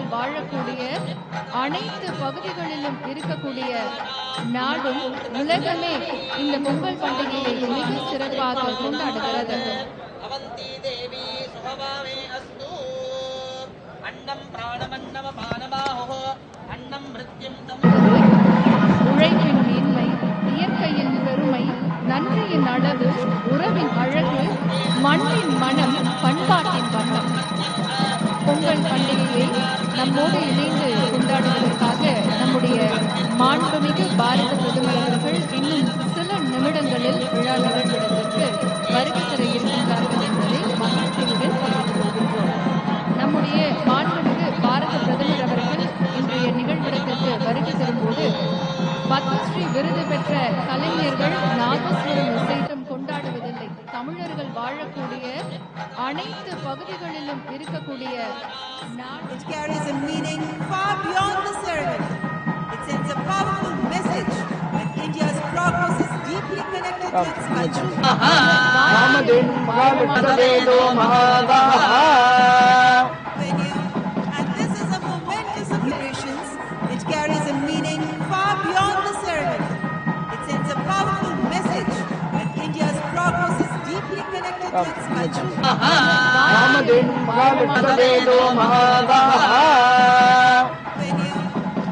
தமிழர்கள் வாழக்கூடிய அனைத்து பகுதிகளிலும் இருக்கக்கூடிய நாடும் உலகமே இந்த பொங்கல் பண்டிகையை மிக சிறப்பாக கொண்டாடுகிறது. உழைப்பின் மேன்மை, இயற்கையின் பெருமை, நன்றியின் அளவு, உறவின் அழகு, மண்ணின் மனம், பண்பாட்டின் வண்ணம். பொங்கல் பண்டிகையை நம்மோடு இணைந்து கொண்டாடுவதற்காக நம்முடைய மாண்புமிகு பாரத பிரதமர் அவர்கள் இன்னும் சில நிமிடங்களில் விழா நிகழ்விடத்திற்கு வருகை தர இருக்கின்றார்கள் என்பதை மகிழ்ச்சியுடன் தெரிவித்துக் கொள்கின்றோம். நம்முடைய மாண்புமிகு பாரத பிரதமர் அவர்கள் இன்றைய நிகழ்விடத்திற்கு வருகை தரும்போது பத்மஸ்ரீ விருது பெற்ற கலைஞர்கள் நாதஸ்வரம் இசைத்தம் கொண்டாடுவதில்லை. தமிழர்கள் வாழக்கூடிய அனைத்து பகுதிகளிலும் இருக்கக்கூடிய It carries a meaning far beyond the ceremony. It sends a powerful message that India's progress is deeply connected to its culture. And this is a momentous celebrations. It carries a meaning far beyond the ceremony. It sends a powerful message that India's progress is deeply connected to its culture.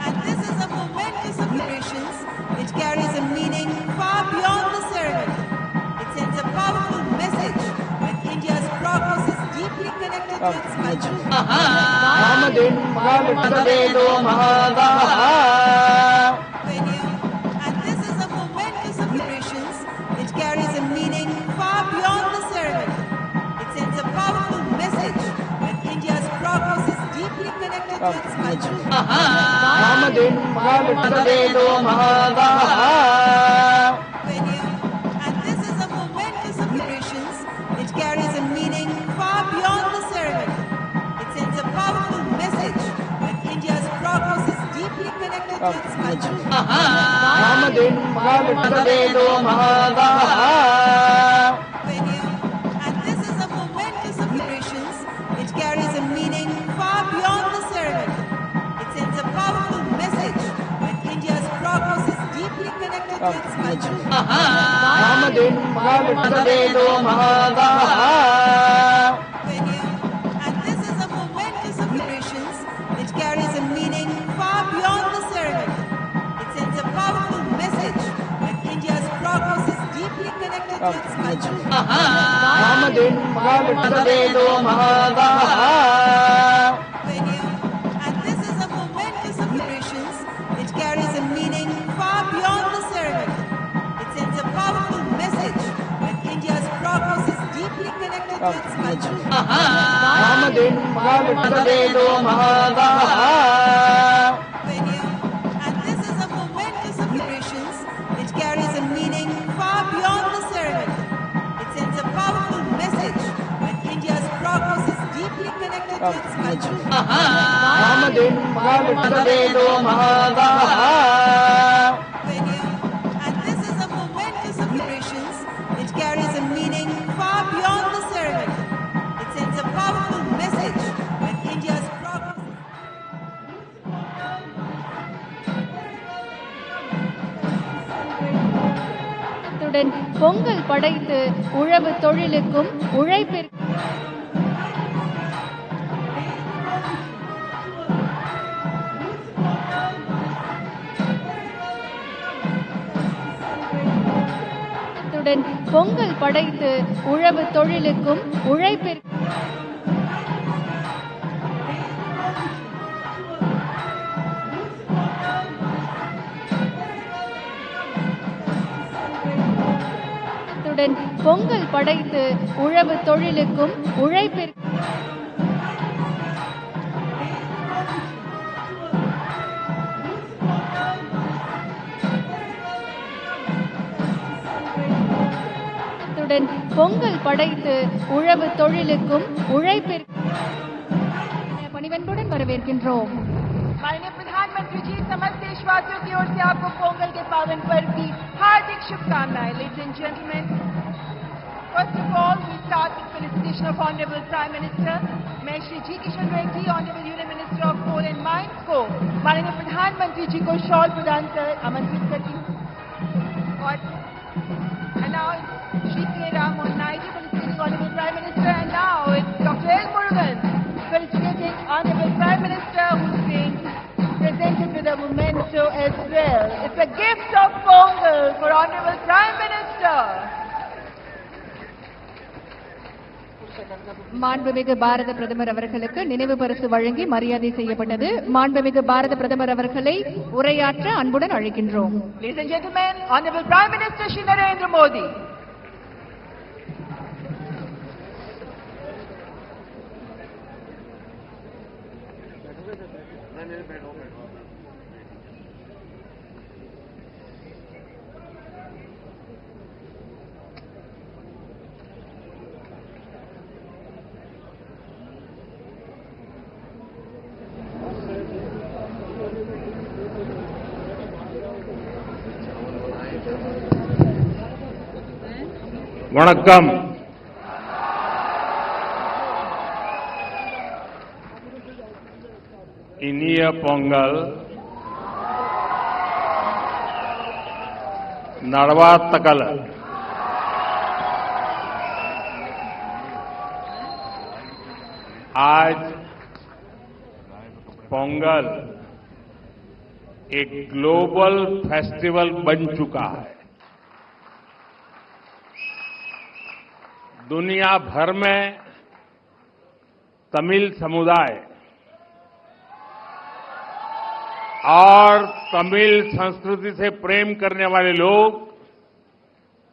And this is a momentous celebrations. It carries a meaning far beyond the ceremony. It sends a powerful message that India's progress is deeply connected to its culture. And this is a momentous celebrations. It carries a meaning far beyond the ceremony. It sends a powerful message that India's progress is deeply connected to its culture. And this is a momentous celebrations. It carries a meaning far beyond the ceremony. It sends a powerful message that India's progress is deeply connected to its culture. And this is a momentous celebrations. It carries a meaning far beyond the ceremony. It sends a powerful message that India's progress is deeply connected to its culture. And this is a momentous celebrations. It carries a meaning far beyond the ceremony. It sends a powerful message that India's progress is deeply connected to its culture. And this is a momentous celebrations. It carries a meaning far beyond the ceremony. It sends a powerful message that India's progress is deeply connected to its culture. And this is a momentous celebrations. It carries a meaning far beyond the ceremony. It sends a powerful message that India's progress is deeply connected to its culture. And this is a momentous celebrations. It carries a meaning far beyond the ceremony. It sends a powerful message that India's progress. Pongal படைத்து உழவு தொழிலுக்கும் உழைப்பிற்கும் பொங்கல் படைத்து உழவு தொழிலுக்கும் உழைப்பிற்கும் பொங்கல் படைத்து உழவு தொழிலுக்கும் உழைப்பிற்கும் பொங்கல் படைத்து உழவு தொழிலுக்கும் உழைப்பிற்கும் பணிவன்புடன் வரவேற்கின்றோம். माननीय प्रधानमंत्री जी, समस्त देशवासियों की ओर से आपको पोंगल के पावन पर्व की हार्दिक शुभकामनाएं. Ladies and gentlemen, First of all, we start with felicitation of Honorable Prime Minister, मैं श्री जी Kishan Reddy, Honorable Union Minister of Coal and Mines को माननीय प्रधानमंत्री जी को शॉल प्रदान कर आमंत्रित करती हूँ। और now Shri K. Ram Mohan Naidu felicitating Honorable Prime Minister, and now it's Dr. L. Murugan felicitating Honorable Prime Minister, who's being presented with a memento as well. It's a gift of Pongal for Honorable Prime Minister. மாண்புமிகு பாரத பிரதமர் அவர்களுக்கு நினைவு பரிசு வழங்கி மரியாதை செய்யப்பட்டது. மாண்புமிகு பாரத பிரதமர் அவர்களை உரையாற்ற அன்புடன் அழைக்கின்றோம். Ladies and gentlemen, Honorable Prime Minister Shri Narendra Modi. வணக்கம். இனிய பொங்கல் நல்வாழ்த்துக்கள். आज पोंगल एक ग्लोबल फेस्टिवल बन चुका है. दुनिया भर में तमिल समुदाय और तमिल संस्कृति से प्रेम करने वाले लोग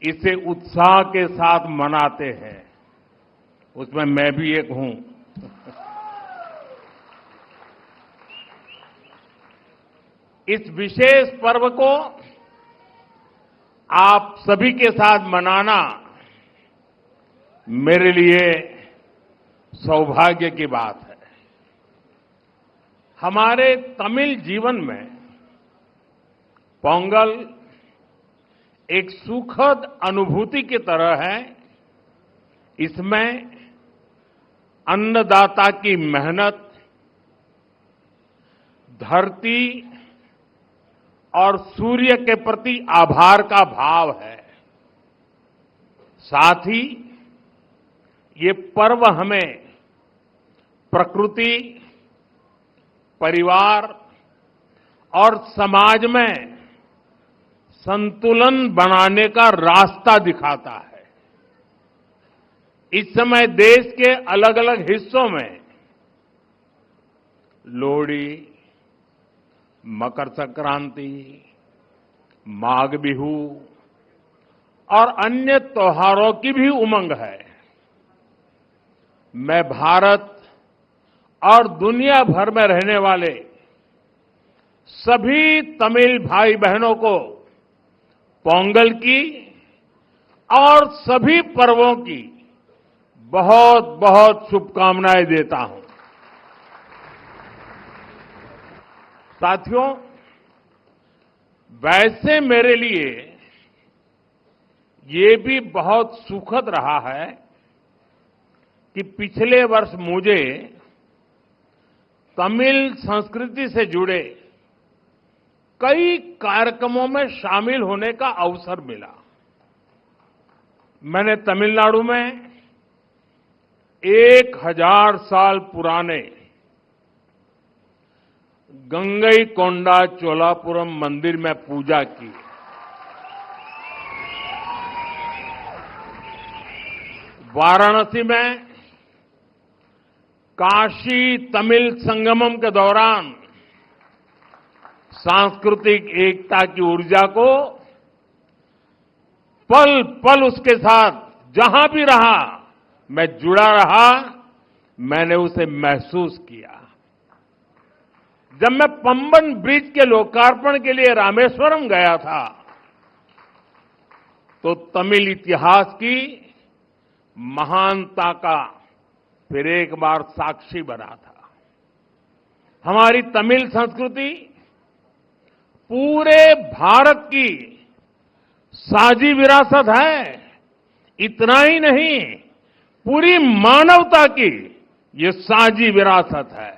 इसे उत्साह के साथ मनाते हैं. उसमें मैं भी एक हूं. इस विशेष पर्व को आप सभी के साथ मनाना मेरे लिए सौभाग्य की बात है. हमारे तमिल जीवन में पोंगल एक सुखद अनुभूति की तरह है. इसमें अन्नदाता की मेहनत, धरती और सूर्य के प्रति आभार का भाव है. साथ ही ये पर्व हमें प्रकृति, परिवार और समाज में संतुलन बनाने का रास्ता दिखाता है. इस समय देश के अलग अलग हिस्सों में लोहड़ी, मकर संक्रांति, माघ बिहू और अन्य त्योहारों की भी उमंग है. मैं भारत और दुनिया भर में रहने वाले सभी तमिल भाई बहनों को पोंगल की और सभी पर्वों की बहुत बहुत शुभकामनाएं देता हूं. साथियों, वैसे मेरे लिए ये भी बहुत सुखद रहा है कि पिछले वर्ष मुझे तमिल संस्कृति से जुड़े कई कार्यक्रमों में शामिल होने का अवसर मिला. मैंने तमिलनाडु में 1000 साल पुराने गंगईकोंडा चोलापुरम मंदिर में पूजा की. वाराणसी में काशी तमिल संगमम के दौरान सांस्कृतिक एकता की ऊर्जा को पल पल उसके साथ जहां भी रहा मैं जुड़ा रहा. मैंने उसे महसूस किया. जब मैं पंबन ब्रिज के लोकार्पण के लिए रामेश्वरम गया था तो तमिल इतिहास की महानता का फिर एक बार साक्षी बना था. हमारी तमिल संस्कृति पूरे भारत की साझी विरासत है. इतना ही नहीं, पूरी मानवता की ये साझी विरासत है।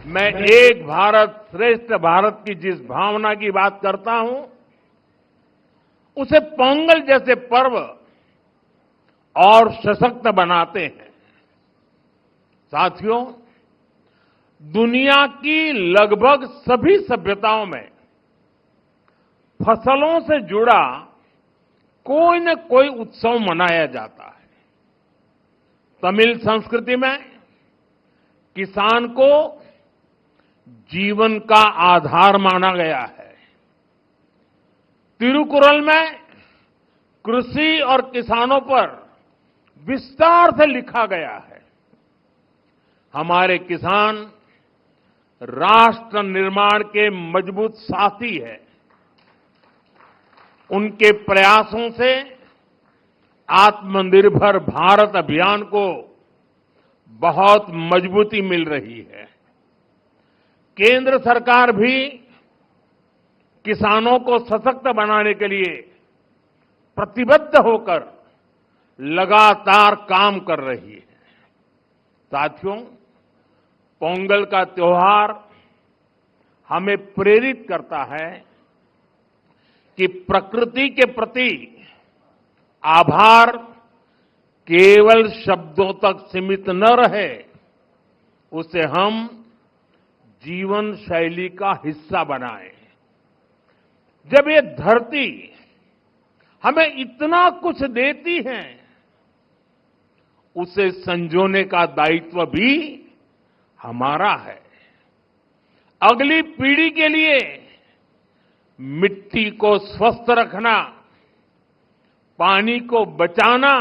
मैं एक भारत श्रेष्ठ भारत की जिस भावना की बात करता हूं, उसे पोंगल जैसे पर्व और सशक्त बनाते हैं। साथियों, दुनिया की लगभग सभी सभ्यताओं में फसलों से जुड़ा कोई न कोई उत्सव मनाया जाता है। तमिल संस्कृति में किसान को जीवन का आधार माना गया है। तिरुकुरल में कृषि और किसानों पर विस्तार से लिखा गया है। हमारे किसान राष्ट्र निर्माण के मजबूत साथी है। उनके प्रयासों से आत्मनिर्भर भारत अभियान को बहुत मजबूती मिल रही है। केंद्र सरकार भी किसानों को सशक्त बनाने के लिए प्रतिबद्ध होकर लगातार काम कर रही है। साथियों, पोंगल का त्योहार हमें प्रेरित करता है कि प्रकृति के प्रति आभार केवल शब्दों तक सीमित न रहे, उसे हम जीवन शैली का हिस्सा बनाएं। जब ये धरती हमें इतना कुछ देती है, उसे संजोने का दायित्व भी हमारा है। अगली पीढ़ी के लिए मिट्टी को स्वस्थ रखना, पानी को बचाना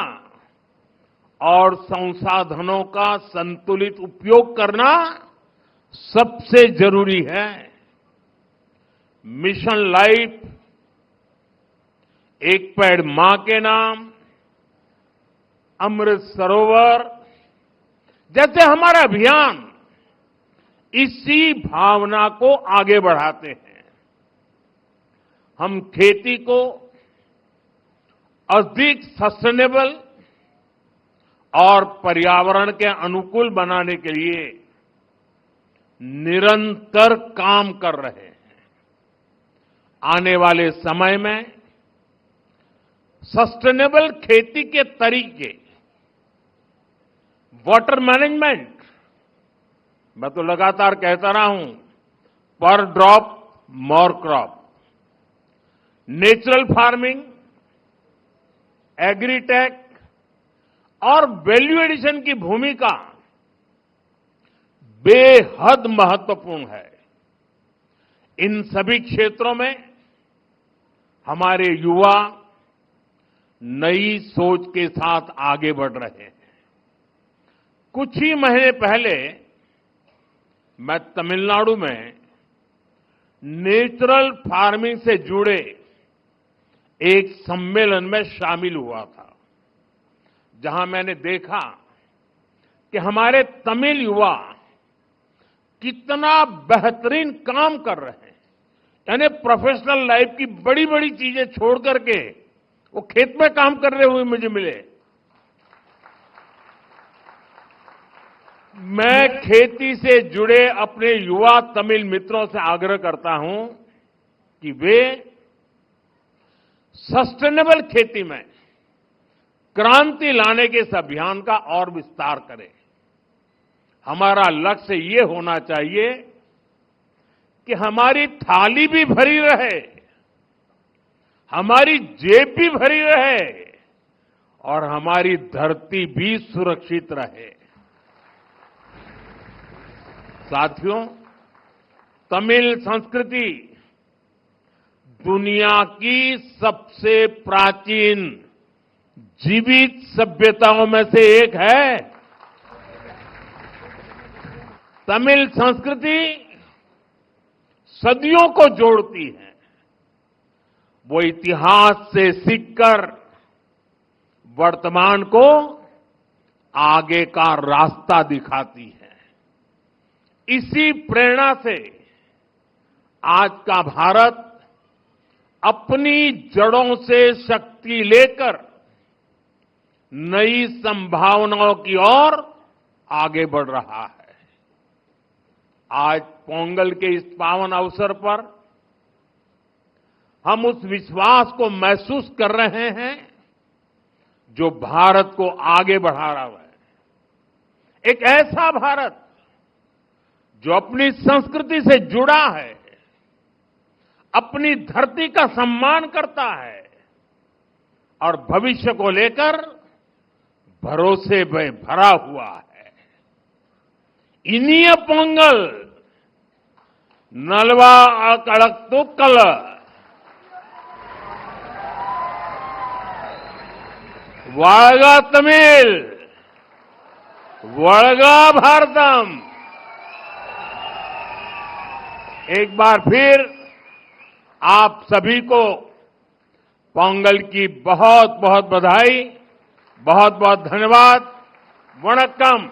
और संसाधनों का संतुलित उपयोग करना सबसे जरूरी है। मिशन लाइफ, एक पेड़ मां के नाम, अमृत सरोवर जैसे हमारा अभियान इसी भावना को आगे बढ़ाते हैं। हम खेती को अधिक सस्टेनेबल और पर्यावरण के अनुकूल बनाने के लिए निरंतर काम कर रहे हैं। आने वाले समय में सस्टेनेबल खेती के तरीके, वाटर मैनेजमेंट, मैं तो लगातार कहता रहा हूं, पर drop more crop, natural farming, agritech और वैल्यू एडिशन की भूमिका बेहद महत्वपूर्ण है। इन सभी क्षेत्रों में हमारे युवा नई सोच के साथ आगे बढ़ रहे हैं। कुछ ही महीने पहले मैं तमिलनाडु में नेचुरल फार्मिंग से जुड़े एक सम्मेलन में शामिल हुआ था, जहां मैंने देखा कि हमारे तमिल युवा कितना बेहतरीन काम कर रहे हैं। यानी प्रोफेशनल लाइफ की बड़ी बड़ी चीजें छोड़ करके वो खेत में काम कर रहे हुए मुझे मिले। मैं खेती से जुड़े अपने युवा तमिल मित्रों से आग्रह करता हूं कि वे सस्टेनेबल खेती में क्रांति लाने के इस अभियान का और विस्तार करें। हमारा लक्ष्य ये होना चाहिए कि हमारी थाली भी भरी रहे, हमारी जेब भी भरी रहे और हमारी धरती भी सुरक्षित रहे। साथियों, तमिल संस्कृति दुनिया की सबसे प्राचीन जीवित सभ्यताओं में से एक है। तमिल संस्कृति सदियों को जोड़ती है। वो इतिहास से सीखकर वर्तमान को आगे का रास्ता दिखाती है। इसी प्रेरणा से आज का भारत अपनी जड़ों से शक्ति लेकर नई संभावनाओं की ओर आगे बढ़ रहा है। आज पोंगल के इस पावन अवसर पर हम उस विश्वास को महसूस कर रहे हैं जो भारत को आगे बढ़ा रहा है। एक ऐसा भारत जो अपनी संस्कृति से जुड़ा है, अपनी धरती का सम्मान करता है और भविष्य को लेकर भरोसे में भरा हुआ है। इनिय पोंगल नलवा अकड़क्तुक्कल वागा तमिल वड़गा भारतम। एक बार फिर आप सभी को पोंगल की बहुत बहुत बधाई, बहुत बहुत धन्यवाद। वणक्कम।